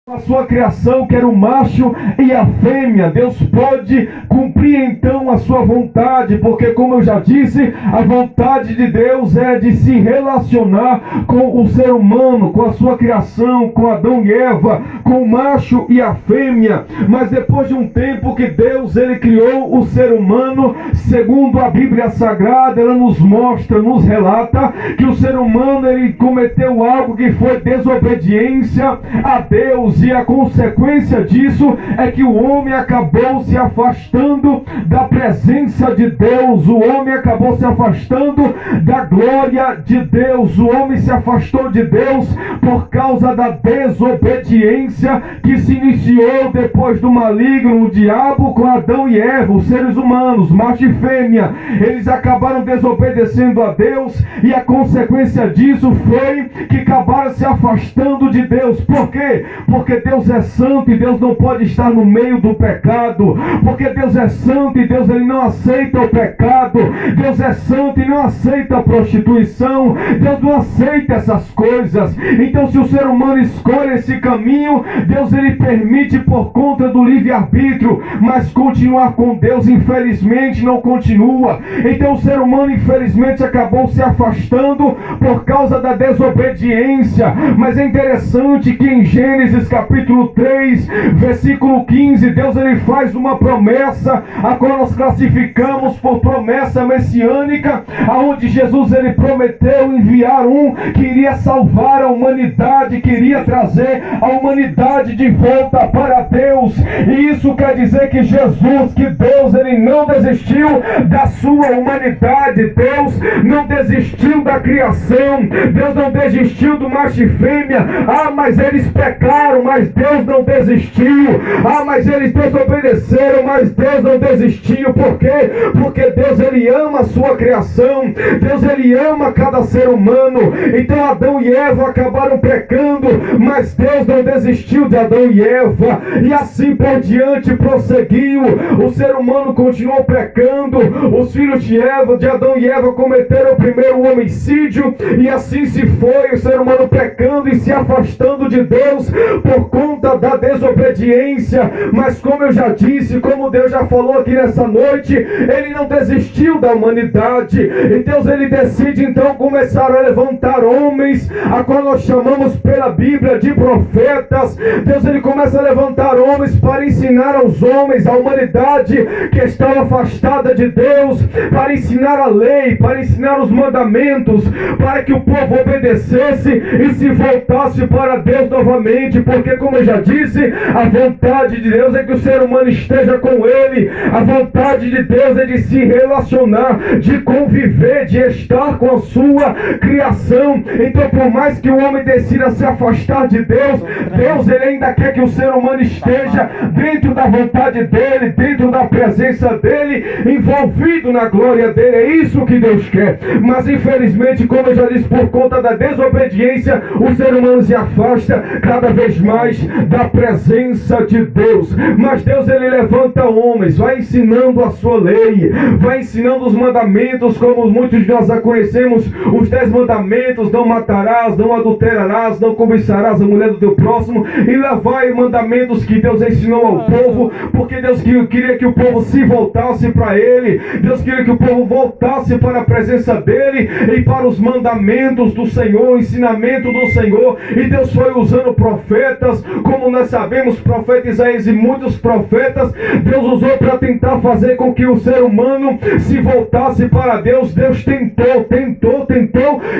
A sua criação, que era o macho e a fêmea. Deus pode cumprir então a sua vontade, porque, como eu já disse, a vontade de Deus é de se relacionar com o ser humano, com a sua criação, com Adão e Eva, com o macho e a fêmea. Mas depois de um tempo que Deus ele criou o ser humano, segundo a Bíblia Sagrada, ela nos mostra, nos relata que o ser humano ele cometeu algo que foi desobediência a Deus. E a consequência disso é que o homem acabou se afastando da presença de Deus, o homem acabou se afastando da glória de Deus, o homem se afastou de Deus por causa da desobediência que se iniciou depois do maligno, o diabo, com Adão e Eva, os seres humanos, macho e fêmea. Eles acabaram desobedecendo a Deus e a consequência disso foi que acabaram se afastando de Deus. Por quê? Porque Deus é santo e Deus não pode estar no meio do pecado. Porque Deus é santo e Deus ele não aceita o pecado. Deus é santo e não aceita a prostituição. Deus não aceita essas coisas. Então, se o ser humano escolhe esse caminho, Deus ele permite por conta do livre-arbítrio, mas continuar com Deus, infelizmente, não continua. Então, o ser humano, infelizmente, acabou se afastando por causa da desobediência. Mas é interessante que em Gênesis capítulo 3, versículo 15, Deus ele faz uma promessa, a qual nós classificamos por promessa messiânica, aonde Jesus ele prometeu enviar um que iria salvar a humanidade, que iria trazer a humanidade de volta para Deus. E isso quer dizer que Jesus, que Deus ele não desistiu da sua humanidade, Deus não desistiu da criação, Deus não desistiu do macho e fêmea. Mas eles pecaram, mas Deus não desistiu. Mas eles desobedeceram, mas Deus não desistiu. Por quê? Porque Deus ele ama a sua criação, Deus ele ama cada ser humano. Então Adão e Eva acabaram pecando, mas Deus não desistiu de Adão e Eva, e assim por diante prosseguiu. O ser humano continuou pecando, os filhos de Adão e Eva cometeram o primeiro homicídio, e assim se foi, o ser humano pecando e se afastando de Deus por conta da desobediência. Mas como eu já disse, como Deus já falou aqui nessa noite, ele não desistiu da humanidade, e Deus ele decide então começar a levantar homens, a qual nós chamamos pela Bíblia de profetas. Deus ele começa a levantar homens para ensinar aos homens, a humanidade que estava afastada de Deus, para ensinar a lei, para ensinar os mandamentos, para que o povo obedecesse e se voltasse para Deus novamente. Porque, como eu já disse, a vontade de Deus é que o ser humano esteja com ele, a vontade de Deus é de se relacionar, de conviver, de estar com a sua criação. Então, por mais que o homem decida se afastar de Deus, Deus ele ainda quer que o ser humano esteja dentro da vontade dele, dentro da presença dele, envolvido na glória dele. É isso que Deus quer. Mas infelizmente, como eu já disse, por conta da desobediência, o ser humano se afasta cada vez mais da presença de Deus. Mas Deus ele levanta homens, vai ensinando a sua lei, vai ensinando os mandamentos, como muitos de nós já conhecemos, os 10 mandamentos: não matarás, não adulterarás, não cobiçarás a mulher do teu próximo. E lá vai mandamentos que Deus ensinou ao povo, porque Deus queria que o povo se voltasse para ele, Deus queria que o povo voltasse para a presença dele e para os mandamentos do Senhor, o ensinamento do Senhor. E Deus foi usando profetas, como nós sabemos, profeta Isaías e muitos profetas, Deus usou para tentar fazer com que o ser humano se voltasse para Deus. Deus tentou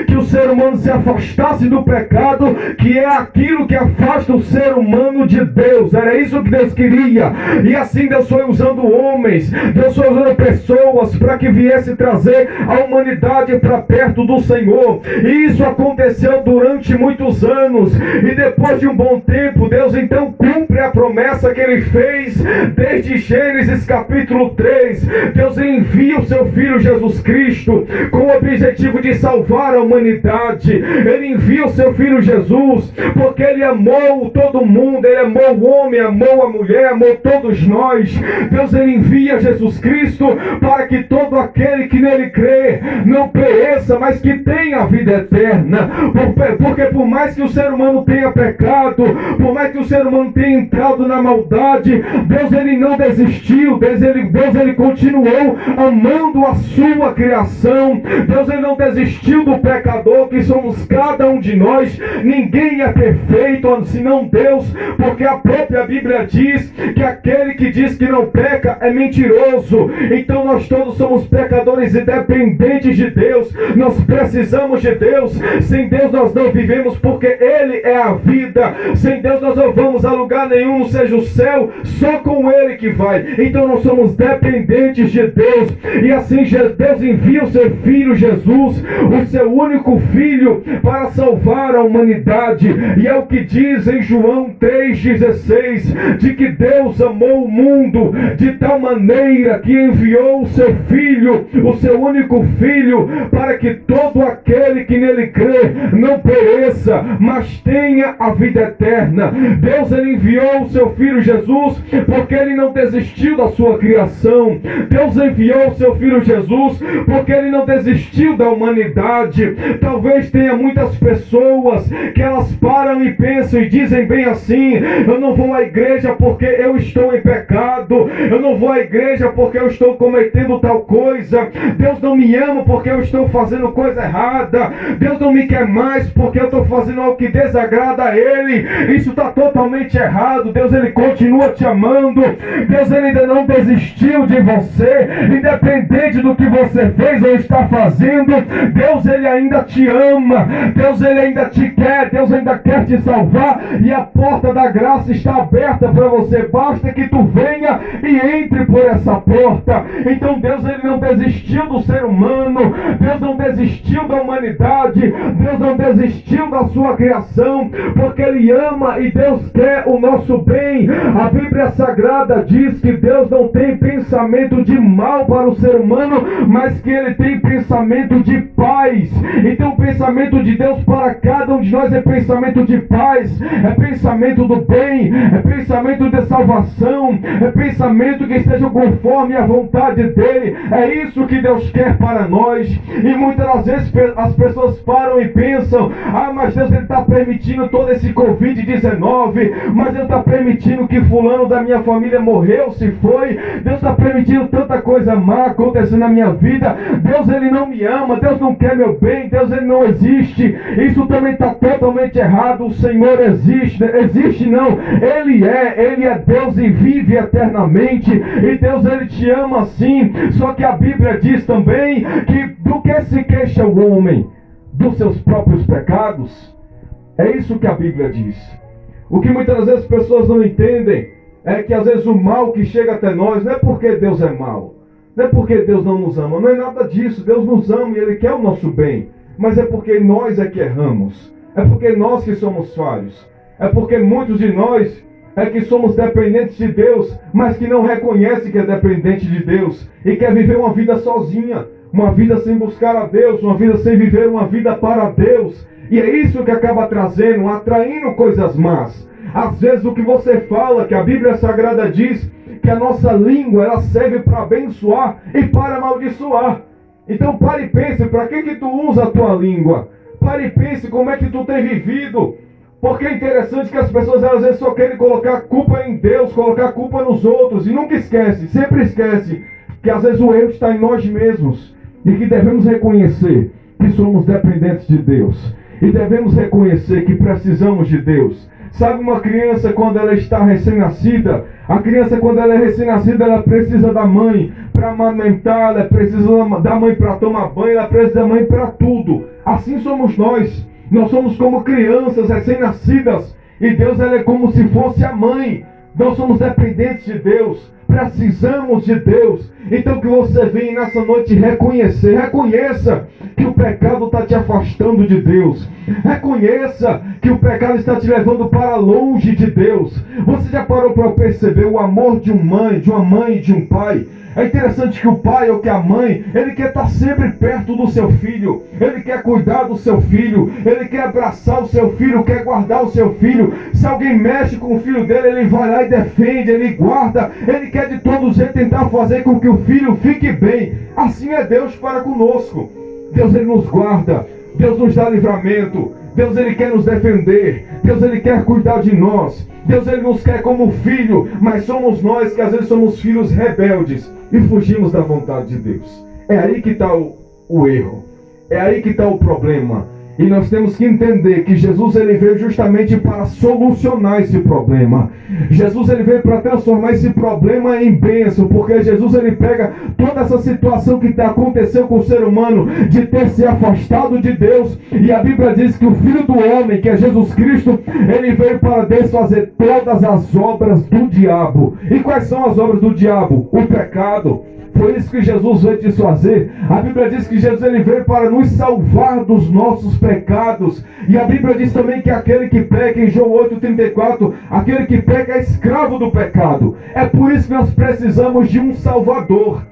que o ser humano se afastasse do pecado, que é aquilo que afasta o ser humano de Deus. Era isso que Deus queria. E assim Deus foi usando homens, Deus foi usando pessoas para que viesse trazer a humanidade para perto do Senhor. E isso aconteceu durante muitos anos. E depois de um bom tempo, Deus então cumpre a promessa que ele fez desde Gênesis capítulo 3. Deus envia o seu Filho Jesus Cristo com o objetivo de salvar a humanidade. Ele envia o seu Filho Jesus porque ele amou amou todo mundo, Ele amou o homem, amou a mulher, amou todos nós. Deus, Ele envia Jesus Cristo para que todo aquele que nele crê não pereça, mas que tenha a vida eterna. Porque por mais que o ser humano tenha pecado, por mais que o ser humano tenha entrado na maldade, Deus, Ele não desistiu. Deus, Ele continuou amando a sua criação. Deus, Ele não desistiu do pecador, que somos cada um de nós. Ninguém é perfeito senão Deus, porque a própria Bíblia diz que aquele que diz que não peca é mentiroso. Então nós todos somos pecadores e dependentes de Deus. Nós precisamos de Deus. Sem Deus nós não vivemos, porque Ele é a vida. Sem Deus nós não vamos a lugar nenhum, não seja o céu, só com Ele que vai. Então nós somos dependentes de Deus. E assim Deus envia o seu Filho Jesus, o seu único Filho, para salvar a humanidade. E é o que diz em João 3,16, de que Deus amou o mundo de tal maneira que enviou o seu Filho, o seu único Filho, para que todo aquele que nele crê não pereça, mas tenha a vida eterna. Deus, Ele enviou o seu Filho Jesus porque Ele não desistiu da sua criação. Deus enviou o seu Filho Jesus porque Ele não desistiu da humanidade. Talvez tenha muitas pessoas que elas param e pensam e dizem bem assim: eu não vou à igreja porque eu estou em pecado, eu não vou à igreja porque eu estou cometendo tal coisa, Deus não me ama porque eu estou fazendo coisa errada, Deus não me quer mais porque eu estou fazendo algo que desagrada a Ele. Isso está totalmente errado. Deus, Ele continua te amando. Deus, Ele ainda não desistiu de você, independente do que você fez ou está fazendo. Deus, Ele ainda te ama. Deus, Ele ainda te quer. Deus ainda quer te salvar, e a porta da graça está aberta para você. Basta que tu venha e entre por essa porta. Então Deus, Ele não desistiu do ser humano. Deus não desistiu da humanidade. Deus não desistiu da sua criação, porque Ele ama e Deus quer o nosso bem. A Bíblia Sagrada diz que Deus não tem pensamento de mal para o ser humano, mas que Ele tem pensamento de paz. Então o pensamento de Deus para cada um de nós é pensamento de paz, é pensamento do bem, é pensamento de salvação, é pensamento que esteja conforme a vontade dEle. É isso que Deus quer para nós. E muitas das vezes as pessoas param e pensam: ah, mas Deus, Ele está permitindo todo esse Covid-19, mas Ele está permitindo que fulano da minha família morreu, se foi. Deus está permitindo tanta coisa má acontecer na minha vida. Deus, Ele não me ama, Deus não quer meu bem, Deus, Ele não existe. Isso também está totalmente errado. O Senhor existe não, Ele é Deus e vive eternamente, e Deus, Ele te ama sim. Só que a Bíblia diz também que do que se queixa o homem? Dos seus próprios pecados. É isso que a Bíblia diz. O que muitas vezes as pessoas não entendem é que às vezes o mal que chega até nós não é porque Deus é mau, não é porque Deus não nos ama, não é nada disso. Deus nos ama e Ele quer o nosso bem, mas é porque nós é que erramos, é porque nós que somos falhos, é porque muitos de nós é que somos dependentes de Deus, mas que não reconhece que é dependente de Deus e quer viver uma vida sozinha, uma vida sem buscar a Deus, uma vida sem viver uma vida para Deus. E é isso que acaba trazendo, atraindo coisas más. Às vezes o que você fala, que a Bíblia Sagrada diz que a nossa língua, ela serve para abençoar e para amaldiçoar. Então pare e pense, para que tu usa a tua língua? Pare e pense como é que tu tem vivido. Porque é interessante que as pessoas às vezes só querem colocar culpa em Deus, colocar culpa nos outros, e nunca esquece, sempre esquece, que às vezes o erro está em nós mesmos, e que devemos reconhecer que somos dependentes de Deus, e devemos reconhecer que precisamos de Deus. Sabe, uma criança quando ela está recém-nascida, a criança quando ela é recém-nascida, ela precisa da mãe para amamentar, ela precisa da mãe para tomar banho, ela precisa da mãe para tudo. Assim somos nós. Nós somos como crianças recém-nascidas, e Deus, ela é como se fosse a mãe. Nós somos dependentes de Deus, precisamos de Deus. Então que você venha nessa noite reconheça que o pecado está te afastando de Deus, reconheça que o pecado está te levando para longe de Deus. Você já parou para perceber o amor de uma mãe e de um pai? É interessante que o pai ou que a mãe, ele quer estar sempre perto do seu filho, ele quer cuidar do seu filho, ele quer abraçar o seu filho, quer guardar o seu filho. Se alguém mexe com o filho dele, ele vai lá e defende, ele guarda, ele quer de todo jeito tentar fazer com que o filho fique bem. Assim é Deus para conosco. Deus, ele nos guarda, Deus nos dá livramento, Deus, ele quer nos defender, Deus, ele quer cuidar de nós, Deus, ele nos quer como filho, mas somos nós que às vezes somos filhos rebeldes e fugimos da vontade de Deus. É aí que está o erro, é aí que está o problema. E nós temos que entender que Jesus, ele veio justamente para solucionar esse problema. Jesus, ele veio para transformar esse problema em bênção, porque Jesus, ele pega toda essa situação que aconteceu com o ser humano, de ter se afastado de Deus, e a Bíblia diz que o Filho do Homem, que é Jesus Cristo, ele veio para desfazer todas as obras do diabo. E quais são as obras do diabo? O pecado. Foi isso que Jesus veio desfazer. A Bíblia diz que Jesus, ele veio para nos salvar dos nossos pecados. E a Bíblia diz também que aquele que peca, em João 8,34, aquele que peca é escravo do pecado. É por isso que nós precisamos de um Salvador.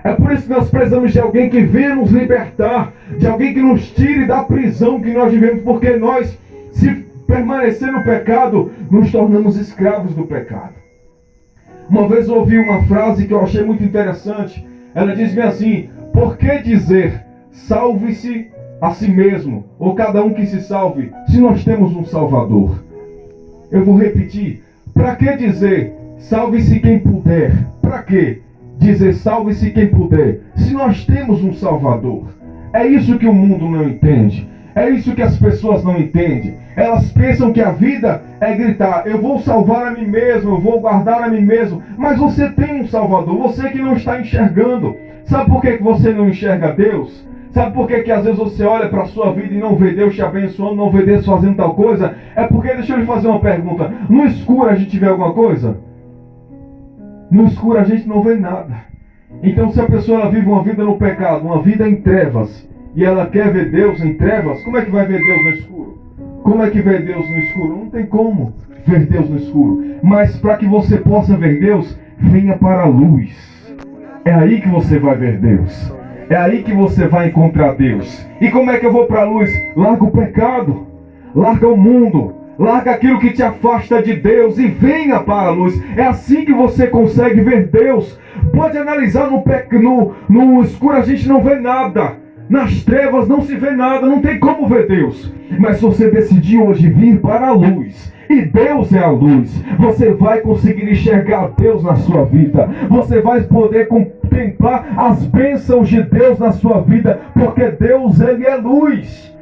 É por isso que nós precisamos de alguém que venha nos libertar, de alguém que nos tire da prisão que nós vivemos, porque nós, se permanecer no pecado, nos tornamos escravos do pecado. Uma vez eu ouvi uma frase que eu achei muito interessante. Ela diz bem assim: por que dizer salve-se a si mesmo, ou cada um que se salve, se nós temos um Salvador? Eu vou repetir: para que dizer salve-se quem puder? Para que dizer salve-se quem puder, se nós temos um Salvador? É isso que o mundo não entende. É isso que as pessoas não entendem. Elas pensam que a vida é gritar: eu vou salvar a mim mesmo, eu vou guardar a mim mesmo. Mas você tem um Salvador, você que não está enxergando. Sabe por que você não enxerga Deus? Sabe por que às vezes você olha para a sua vida e não vê Deus te abençoando, não vê Deus fazendo tal coisa? É porque, deixa eu lhe fazer uma pergunta: no escuro a gente vê alguma coisa? No escuro a gente não vê nada. Então, se a pessoa ela vive uma vida no pecado, uma vida em trevas, e ela quer ver Deus em trevas, como é que vai ver Deus no escuro? Como é que vê Deus no escuro? Não tem como ver Deus no escuro. Mas para que você possa ver Deus, venha para a luz. É aí que você vai ver Deus. É aí que você vai encontrar Deus. E como é que eu vou para a luz? Larga o pecado, larga o mundo, larga aquilo que te afasta de Deus e venha para a luz. É assim que você consegue ver Deus. Pode analisar no escuro, a gente não vê nada. Nas trevas não se vê nada, não tem como ver Deus. Mas se você decidir hoje vir para a luz, e Deus é a luz, você vai conseguir enxergar Deus na sua vida. Você vai poder contemplar as bênçãos de Deus na sua vida, porque Deus, ele é luz.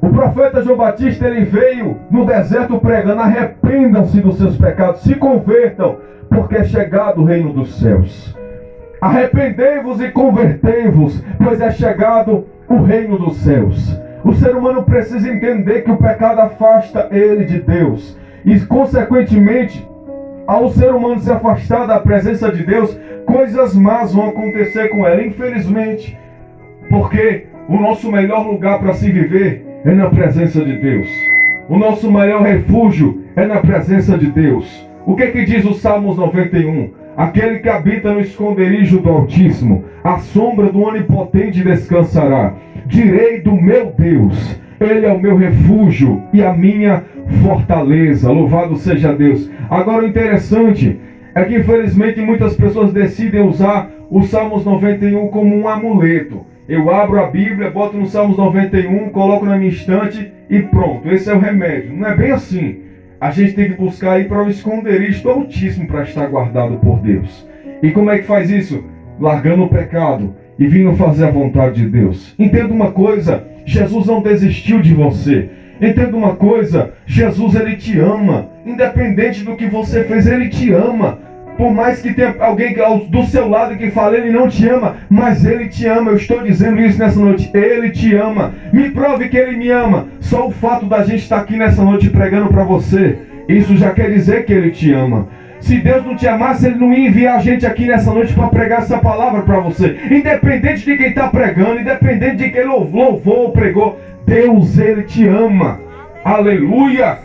O profeta João Batista, ele veio no deserto pregando: arrependam-se dos seus pecados, se convertam, porque é chegado o reino dos céus. Arrependei-vos e convertei-vos, pois é chegado o reino dos céus. O ser humano precisa entender que o pecado afasta ele de Deus. E, consequentemente, ao ser humano se afastar da presença de Deus, coisas más vão acontecer com ela, infelizmente. Porque o nosso melhor lugar para se viver é na presença de Deus. O nosso maior refúgio é na presença de Deus. O que diz o Salmos 91? Aquele que habita no esconderijo do Altíssimo, à sombra do Onipotente descansará. Direi do meu Deus, Ele é o meu refúgio e a minha fortaleza. Louvado seja Deus. Agora, o interessante é que, infelizmente, muitas pessoas decidem usar o Salmos 91 como um amuleto. Eu abro a Bíblia, boto no Salmos 91, coloco na minha estante e pronto, esse é o remédio. Não é bem assim. A gente tem que buscar ir para o esconderijo do Altíssimo para estar guardado por Deus. E como é que faz isso? Largando o pecado e vindo fazer a vontade de Deus. Entenda uma coisa: Jesus não desistiu de você. Entenda uma coisa: Jesus, ele te ama. Independente do que você fez, ele te ama. Por mais que tenha alguém do seu lado que fale: ele não te ama, mas ele te ama. Eu estou dizendo isso nessa noite: ele te ama. Me prove que ele me ama. Só o fato da gente estar aqui nessa noite pregando para você, isso já quer dizer que ele te ama. Se Deus não te amasse, ele não ia enviar a gente aqui nessa noite para pregar essa palavra para você. Independente de quem está pregando, independente de quem louvou ou pregou, Deus, ele te ama. Aleluia!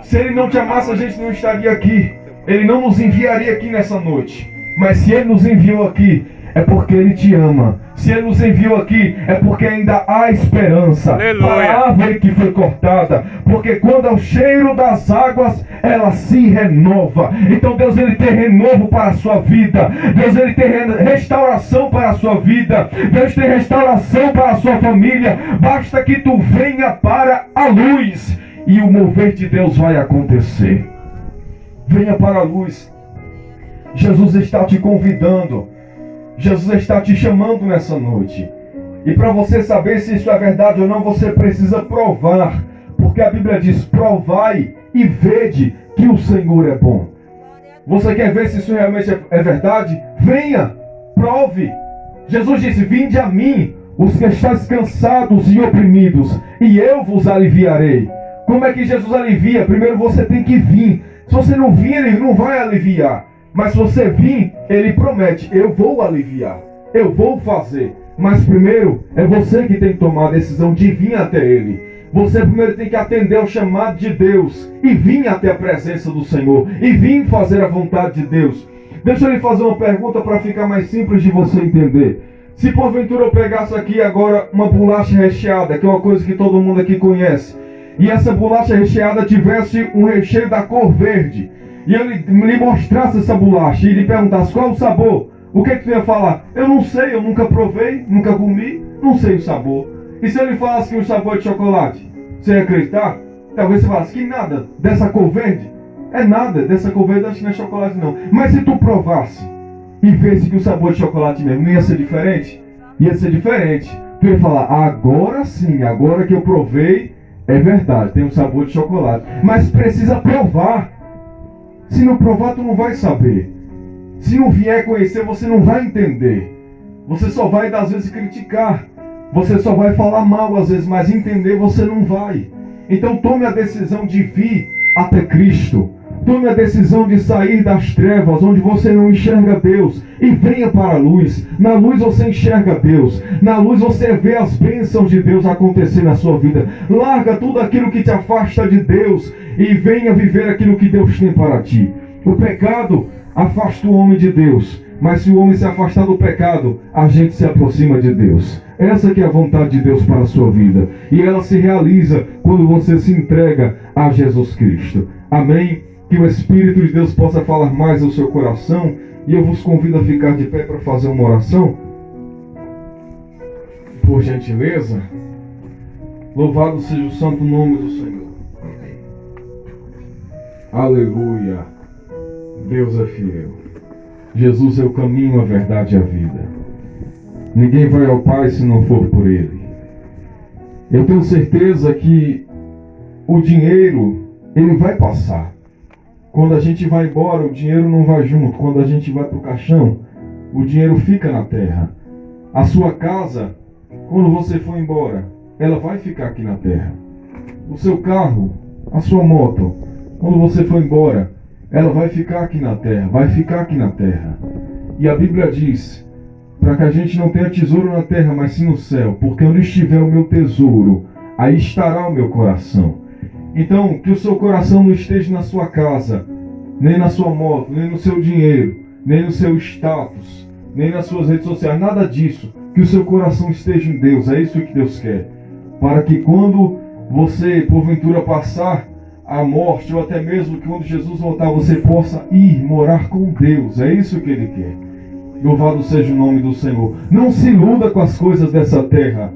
Se ele não te amasse, a gente não estaria aqui. Ele não nos enviaria aqui nessa noite. Mas se Ele nos enviou aqui, é porque Ele te ama. Se Ele nos enviou aqui, é porque ainda há esperança. Aleluia. Para a árvore que foi cortada. Porque quando é o cheiro das águas, ela se renova. Então Deus, Ele tem renovo para a sua vida. Deus, Ele tem restauração para a sua vida. Deus tem restauração para a sua família. Basta que tu venha para a luz e o mover de Deus vai acontecer. Venha para a luz. Jesus está te convidando. Jesus está te chamando nessa noite. E para você saber se isso é verdade ou não, você precisa provar. Porque a Bíblia diz: provai e vede que o Senhor é bom. Você quer ver se isso realmente é verdade? Venha, prove. Jesus disse: vinde a mim, os que estáis cansados e oprimidos, e eu vos aliviarei. Como é que Jesus alivia? Primeiro você tem que vir. Se você não vir, Ele não vai aliviar. Mas se você vir, Ele promete: eu vou aliviar, eu vou fazer. Mas primeiro é você que tem que tomar a decisão de vir até Ele. Você primeiro tem que atender ao chamado de Deus e vir até a presença do Senhor e vir fazer a vontade de Deus. Deixa eu lhe fazer uma pergunta para ficar mais simples de você entender. Se porventura eu pegasse aqui agora uma bolacha recheada, que é uma coisa que todo mundo aqui conhece, e essa bolacha recheada tivesse um recheio da cor verde, e eu lhe mostrasse essa bolacha e lhe perguntasse qual é o sabor, o que tu ia falar? Eu não sei, eu nunca provei, nunca comi, não sei o sabor. E se eu lhe falasse que o sabor é de chocolate, você ia acreditar? Talvez você falasse que nada dessa cor verde, é nada dessa cor verde, acho que não é chocolate não. Mas se tu provasse e visse que o sabor é de chocolate mesmo, não ia ser diferente? Ia ser diferente. Tu ia falar: agora sim, agora que eu provei, é verdade, tem um sabor de chocolate. Mas precisa provar. Se não provar, tu não vai saber. Se não vier conhecer, você não vai entender. Você só vai, às vezes, criticar. Você só vai falar mal, às vezes, mas entender você não vai. Então tome a decisão de vir até Cristo. Tome a decisão de sair das trevas, onde você não enxerga Deus, e venha para a luz. Na luz você enxerga Deus. Na luz você vê as bênçãos de Deus acontecer na sua vida. Larga tudo aquilo que te afasta de Deus e venha viver aquilo que Deus tem para ti. O pecado afasta o homem de Deus, mas se o homem se afastar do pecado, a gente se aproxima de Deus. Essa que é a vontade de Deus para a sua vida. E ela se realiza quando você se entrega a Jesus Cristo. Amém? Que o Espírito de Deus possa falar mais ao seu coração. E eu vos convido a ficar de pé para fazer uma oração. Por gentileza. Louvado seja o santo nome do Senhor. Aleluia. Deus é fiel. Jesus é o caminho, a verdade e a vida. Ninguém vai ao Pai se não for por Ele. Eu tenho certeza que o dinheiro, ele vai passar. Quando a gente vai embora, o dinheiro não vai junto. Quando a gente vai para o caixão, o dinheiro fica na terra. A sua casa, quando você for embora, ela vai ficar aqui na terra. O seu carro, a sua moto, quando você for embora, ela vai ficar aqui na terra, vai ficar aqui na terra. E a Bíblia diz, para que a gente não tenha tesouro na terra, mas sim no céu, porque onde estiver o meu tesouro, aí estará o meu coração. Então, que o seu coração não esteja na sua casa, nem na sua moto, nem no seu dinheiro, nem no seu status, nem nas suas redes sociais, nada disso. Que o seu coração esteja em Deus, é isso que Deus quer. Para que quando você, porventura, passar a morte, ou até mesmo que quando Jesus voltar, você possa ir morar com Deus. É isso que Ele quer. Louvado seja o nome do Senhor. Não se iluda com as coisas dessa terra,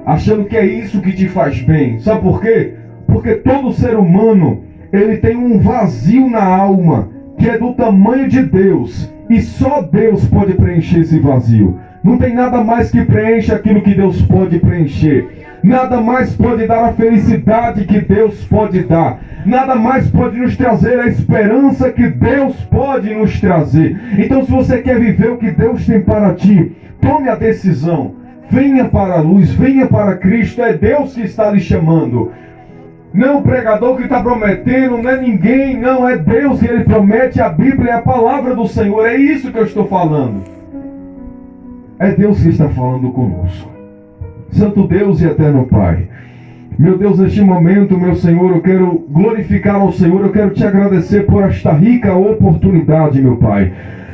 achando que é isso que te faz bem. Sabe por quê? Porque todo ser humano, ele tem um vazio na alma, que é do tamanho de Deus. E só Deus pode preencher esse vazio. Não tem nada mais que preencha aquilo que Deus pode preencher. Nada mais pode dar a felicidade que Deus pode dar. Nada mais pode nos trazer a esperança que Deus pode nos trazer. Então, se você quer viver o que Deus tem para ti, tome a decisão. Venha para a luz, venha para Cristo. É Deus que está lhe chamando. Não o pregador que está prometendo, não é ninguém, não, é Deus que Ele promete. A Bíblia é a palavra do Senhor. É isso que eu estou falando. É Deus que está falando conosco. Santo Deus e eterno Pai, meu Deus, neste momento, meu Senhor, eu quero glorificar ao Senhor, eu quero te agradecer por esta rica oportunidade, meu Pai.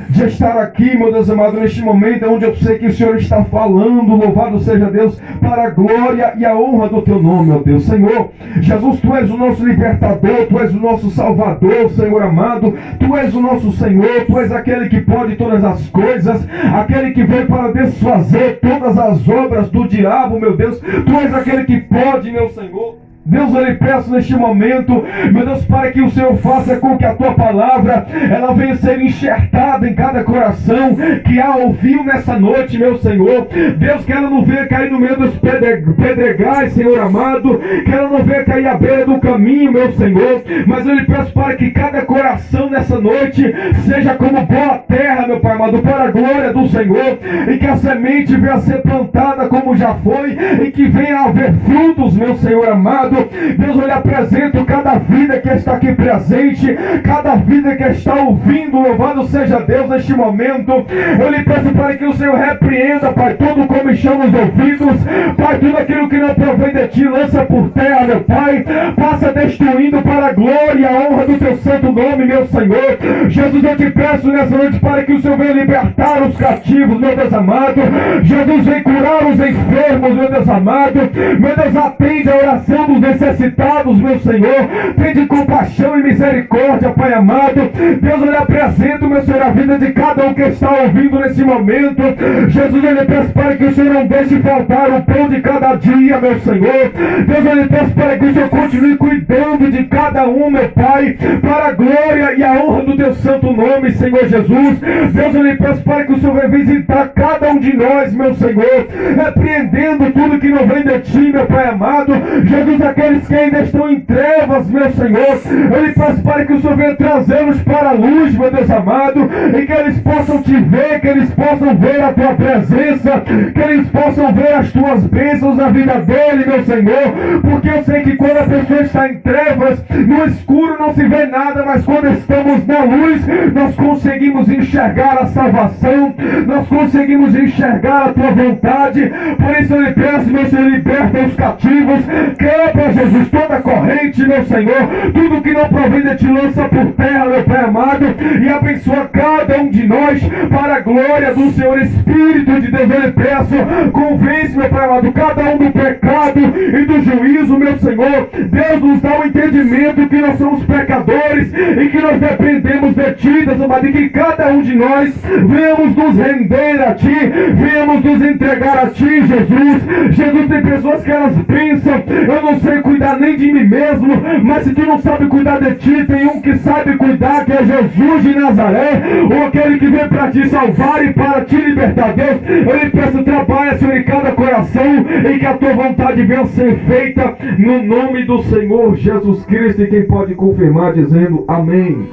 de estar aqui, meu Deus amado, neste momento onde eu sei que o Senhor está falando. Louvado seja Deus, para a glória e a honra do teu nome, meu Deus. Senhor, Jesus, tu és o nosso libertador, tu és o nosso salvador, Senhor amado, tu és o nosso Senhor, tu és aquele que pode todas as coisas, aquele que veio para desfazer todas as obras do diabo, meu Deus. Tu és aquele que pode, meu Senhor. Deus, eu lhe peço neste momento, meu Deus, para que o Senhor faça com que a tua palavra, ela venha ser enxertada em cada coração que a ouviu nessa noite, meu Senhor. Deus, que ela não venha cair no meio dos pedregais, Senhor amado, que ela não venha cair à beira do caminho, meu Senhor, mas eu lhe peço para que cada coração nessa noite seja como boa terra, meu Pai amado, para a glória do Senhor, e que a semente venha a ser plantada como já foi, e que venha a haver frutos, meu Senhor amado. Deus, eu lhe apresento cada vida que está aqui presente, cada vida que está ouvindo. Louvado seja Deus neste momento. Eu lhe peço para que o Senhor repreenda, Pai, todo comichão nos ouvidos, Pai, tudo aquilo que não provém de ti, lança por terra, meu Pai, passa destruindo para a glória e a honra do teu santo nome, meu Senhor. Jesus, eu te peço nessa noite para que o Senhor venha libertar os cativos, meu Deus amado. Jesus, vem curar os enfermos, meu Deus amado. Meu Deus, atende a oração dos necessitados, meu Senhor. Tende compaixão e misericórdia, Pai amado. Deus, eu lhe apresento, meu Senhor, a vida de cada um que está ouvindo nesse momento. Jesus, eu lhe peço para que o Senhor não deixe faltar o pão de cada dia, meu Senhor. Deus, eu lhe peço para que o Senhor continue cuidando de cada um, meu Pai, para a glória e a honra do teu santo nome, Senhor Jesus. Deus, eu lhe peço para que o Senhor venha visitar cada um de nós, meu Senhor, repreendendo tudo que não vem de ti, meu Pai amado. Jesus, aqueles que ainda estão em trevas, meu Senhor, eu lhe peço para que o Senhor venha trazê-los para a luz, meu Deus amado, e que eles possam te ver, que eles possam ver a tua presença, que eles possam ver as tuas bênçãos na vida dele, meu Senhor, porque eu sei que quando a pessoa está em trevas, no escuro não se vê nada, mas quando estamos na luz, nós conseguimos enxergar a salvação, nós conseguimos enxergar a tua vontade. Por isso eu lhe peço, meu Senhor, liberta os cativos, quebra, Jesus, toda corrente, meu Senhor, tudo que não provém de ti, lança por terra, meu Pai amado, e abençoa cada um de nós para a glória do Senhor. Espírito de Deus, eu lhe peço, convence, meu Pai amado, cada um do pecado e do juízo, meu Senhor. Deus, nos dá o entendimento que nós somos pecadores e que nós dependemos de ti, Deus amado, e que cada um de nós venhamos nos render a ti, venhamos nos entregar a ti, Jesus. Jesus, tem pessoas que elas pensam, eu não sei cuidar nem de mim mesmo, mas se tu não sabe cuidar de ti, tem um que sabe cuidar, que é Jesus de Nazaré, ou aquele que veio para te salvar e para te libertar. Deus, eu lhe peço, trabalha, Senhor, em cada coração, e que a tua vontade venha ser feita no nome do Senhor Jesus Cristo. E quem pode confirmar dizendo amém?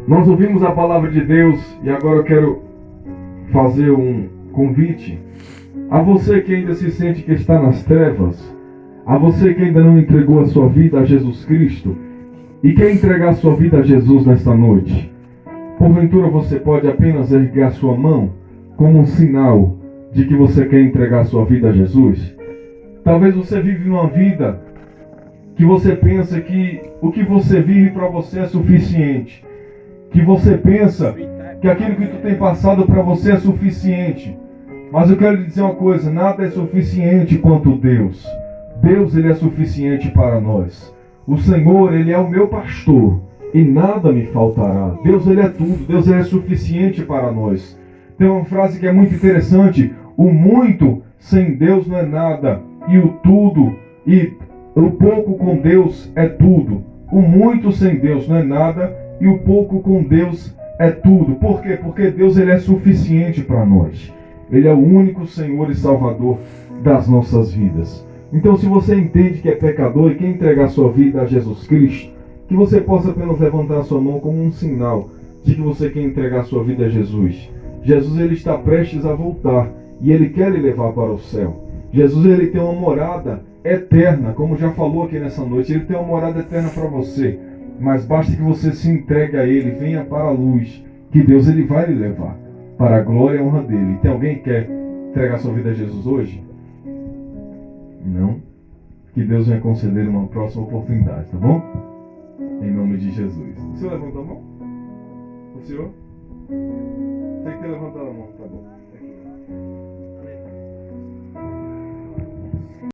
Nós ouvimos a palavra de Deus e agora eu quero fazer um convite a você que ainda se sente que está nas trevas, a você que ainda não entregou a sua vida a Jesus Cristo e quer entregar a sua vida a Jesus nesta noite. Porventura você pode apenas erguer a sua mão como um sinal de que você quer entregar a sua vida a Jesus. Talvez você vive uma vida que você pensa que o que você vive para você é suficiente, que você pensa que aquilo que tu tem passado para você é suficiente. Mas eu quero lhe dizer uma coisa, nada é suficiente quanto Deus. Deus, Ele é suficiente para nós. O Senhor, Ele é o meu pastor e nada me faltará. Deus, Ele é tudo. Deus, Ele é suficiente para nós. Tem uma frase que é muito interessante: o muito sem Deus não é nada, e o tudo e o pouco com Deus é tudo. O muito sem Deus não é nada, e o pouco com Deus é tudo. Por quê? Porque Deus, Ele é suficiente para nós. Ele é o único Senhor e Salvador das nossas vidas. Então, se você entende que é pecador e quer entregar sua vida a Jesus Cristo, que você possa apenas levantar a sua mão como um sinal de que você quer entregar sua vida a Jesus. Jesus, Ele está prestes a voltar e Ele quer lhe levar para o céu. Jesus, Ele tem uma morada eterna, como já falou aqui nessa noite. Ele tem uma morada eterna para você, mas basta que você se entregue a Ele, venha para a luz, que Deus, Ele vai lhe levar para a glória e a honra dEle. Tem alguém que quer entregar sua vida a Jesus hoje? Não? Que Deus venha conceder uma próxima oportunidade, tá bom? Em nome de Jesus. Você levanta a mão? O senhor? Tem que ter levantado a mão, tá bom.